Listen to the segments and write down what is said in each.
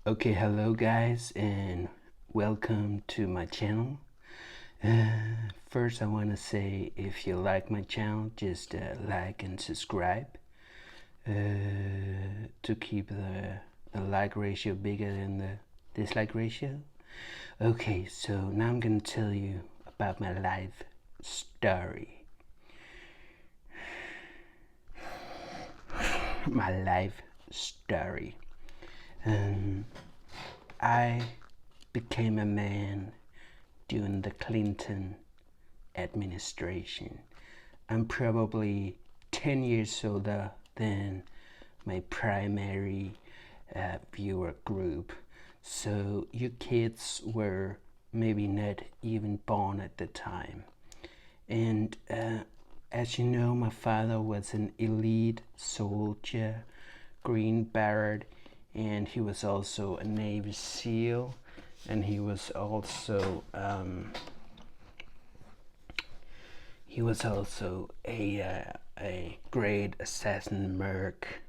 Okay, hello guys, and welcome to my channel. First, I want to say if you like my channel, just like and subscribe to keep the like ratio bigger than the dislike ratio. Okay, so now I'm gonna tell you about my life story. My life story. I became a man during the Clinton administration. I'm probably 10 years older than my primary viewer group. So you kids were maybe not even born at the time. And as you know, my father was an elite soldier, Green Beret, and he was also a Navy SEAL, and he was also a great assassin merc,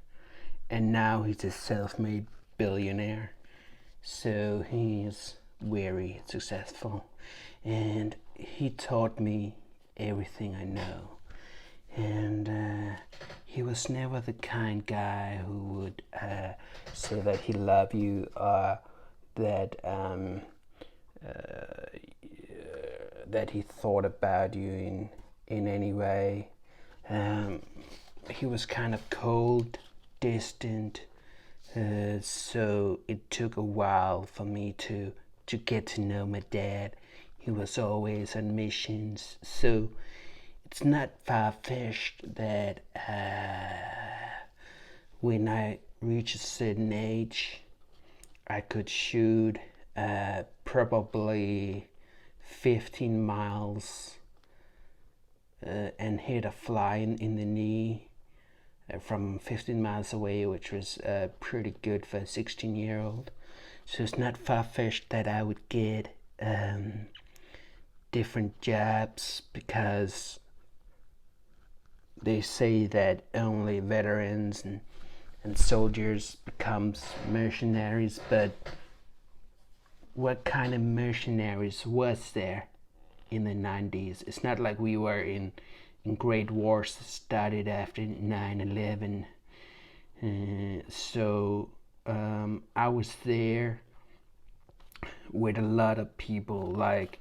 and now he's a self-made billionaire. So he's very successful, and he taught me everything I know. And he was never the kind guy who would say that he loved you or that that he thought about you in any way. He was kind of cold, distant, so it took a while for me to get to know my dad. He was always on missions, so it's not far-fetched that when I reach a certain age, I could shoot probably 15 miles and hit a fly in the knee from 15 miles away, which was pretty good for a 16-year-old. So it's not far-fetched that I would get different jobs, because they say that only veterans and soldiers becomes mercenaries, but what kind of mercenaries was there in the 90s? It's not like we were in great wars that started after 9/11. So I was there with a lot of people, like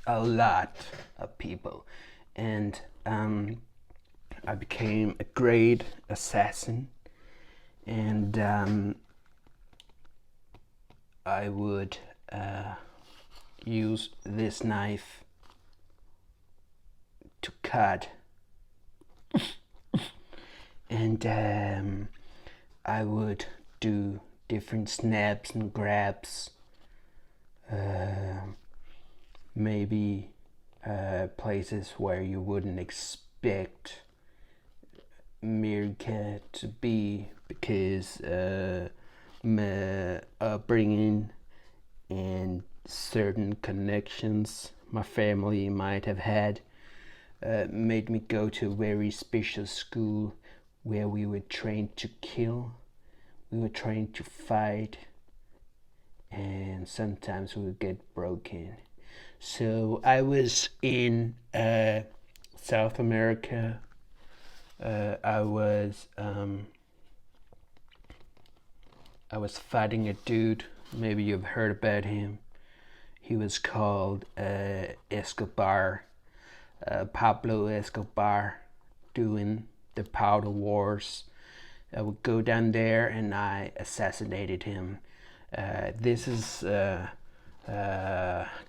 a lot of people, and I became a great assassin, and I would use this knife to cut, and I would do different snaps and grabs, maybe places where you wouldn't expect merc to be, because my upbringing and certain connections my family might have had made me go to a very special school where we were trained to kill, we were trained to fight, and sometimes we would get broken. So I was in South America. I was fighting a dude. Maybe you've heard about him. He was called Escobar, Pablo Escobar, doing the powder wars. I would go down there and I assassinated him. This is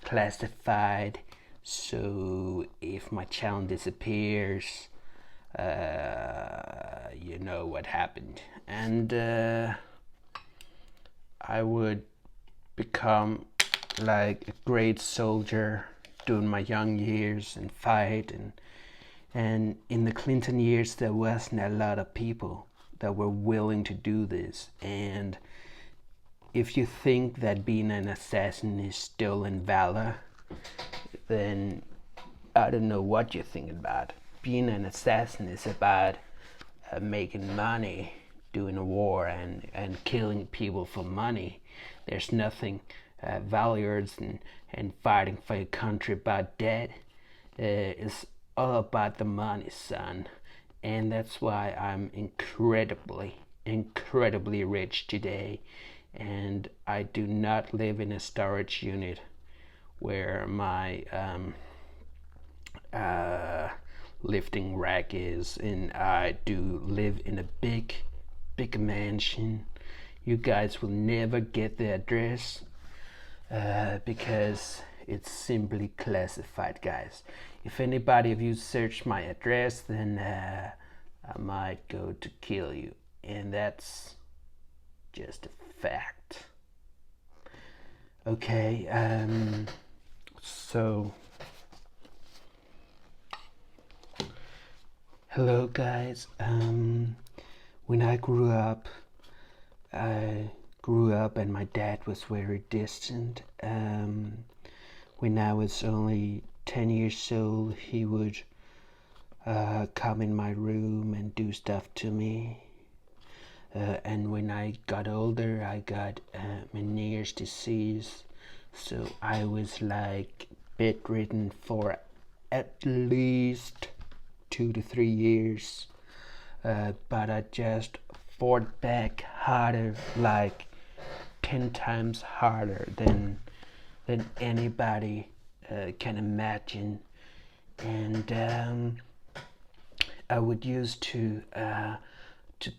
classified, so if my channel disappears, you know what happened. And I would become like a great soldier during my young years and fight, and in the Clinton years there wasn't a lot of people that were willing to do this. And if you think that being an assassin is stolen valor, then I don't know what you're thinking about. Being an assassin is about making money doing a war and killing people for money. There's nothing values and fighting for your country but that. It's all about the money, son. And that's why I'm incredibly rich today. And I do not live in a storage unit where my lifting rack is, and I do live in a big mansion. You guys will never get the address because it's simply classified, guys. If anybody of you search my address, then I might go to kill you, and that's just a fact. Okay, so hello guys. When I grew up and my dad was very distant. When I was only 10 years old, he would come in my room and do stuff to me. And when I got older, I got Meniere's disease, so I was like bedridden for at least 2 to 3 years. But I just fought back harder, like 10 times harder than anybody can imagine. And I would used to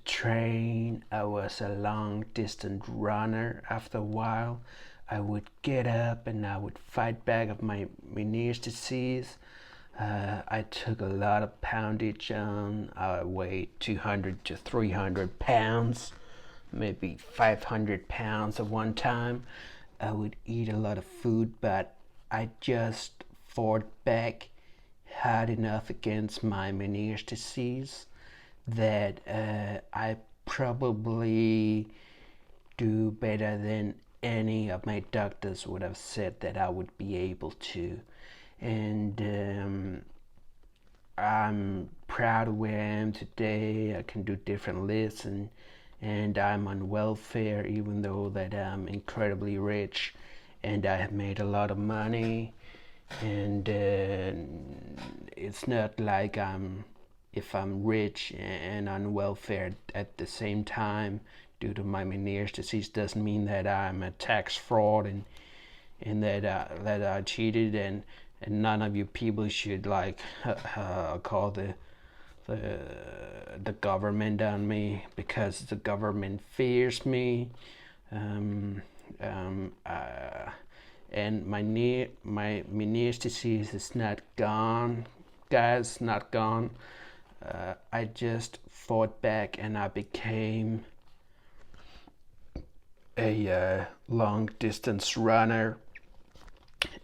train. I was a long distance runner. After a while, I would get up and I would fight back of my Meniere's disease. I took a lot of poundage on. I weighed 200 to 300 pounds, maybe 500 pounds at one time. I would eat a lot of food, but I just fought back hard enough against my Meniere's disease that I probably do better than any of my doctors would have said that I would be able to. And I'm proud of where I am today. I can do different lists, and I'm on welfare, even though that I'm incredibly rich and I have made a lot of money. And it's not like if I'm rich and on welfare at the same time due to my Meniere's disease, doesn't mean that I'm a tax fraud and that I cheated, and none of you people should like call the government on me, because the government fears me. And my Meniere's disease is not gone, guys, not gone. I just fought back and I became a long distance runner,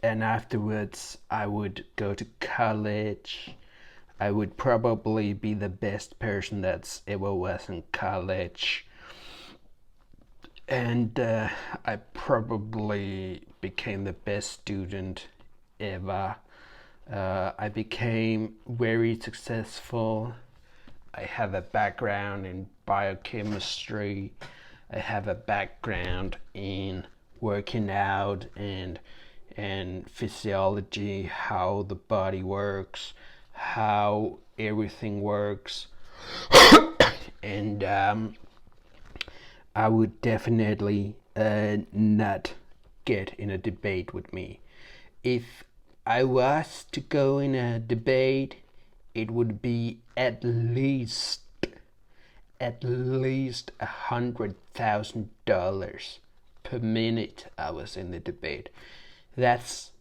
and afterwards I would go to college. I would probably be the best person that's ever was in college, and I probably became the best student ever. I became very successful. I have a background in biochemistry. I have a background in working out and physiology, how the body works, how everything works. And I would definitely not get in a debate with me. If I was to go in a debate, it would be at least $100,000 per minute I was in the debate. That's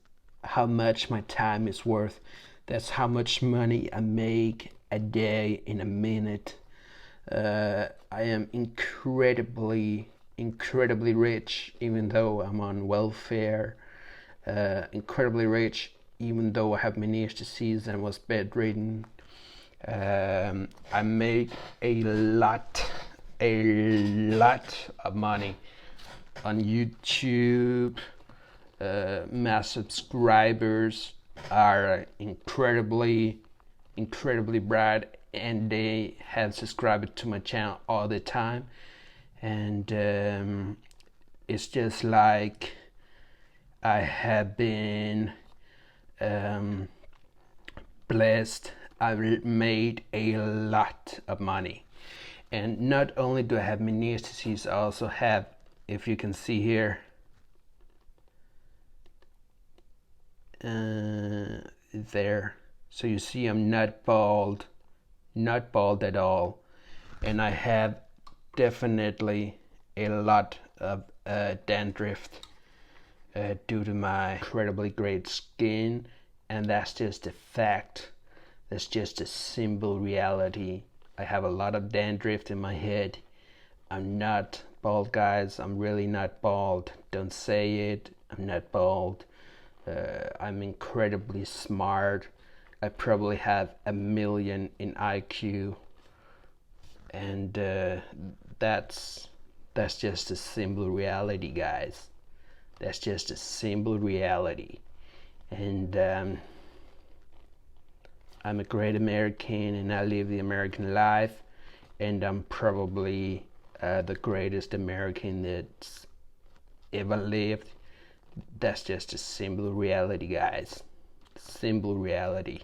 how much my time is worth. That's how much money I make a day in a minute. I am incredibly rich, even though I'm on welfare. Incredibly rich, even though I have Meniere's disease and was bedridden. I make a lot of money on YouTube. My subscribers are incredibly bright, and they have subscribed to my channel all the time. And it's just like I have been blessed. I've made a lot of money. And not only do I have Meniere's disease, I also have, if you can see here, there. So you see I'm not bald at all. And I have definitely a lot of dandruff due to my incredibly great skin. And that's just a fact. That's just a simple reality. I have a lot of dandruff in my head. I'm not bald, guys. I'm really not bald. Don't say it. I'm not bald. I'm incredibly smart. I probably have 1 million in IQ. And that's just a simple reality, guys. That's just a simple reality. And I'm a great American, and I live the American life, and I'm probably the greatest American that's ever lived. That's just a simple reality, guys. Simple reality.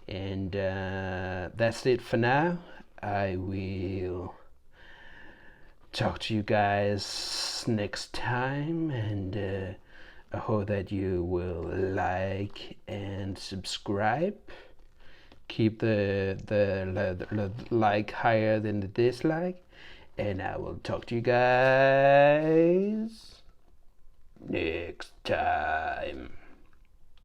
And that's it for now. I will talk to you guys next time, and I hope that you will like and subscribe. Keep the like higher than the dislike, and I will talk to you guys next time.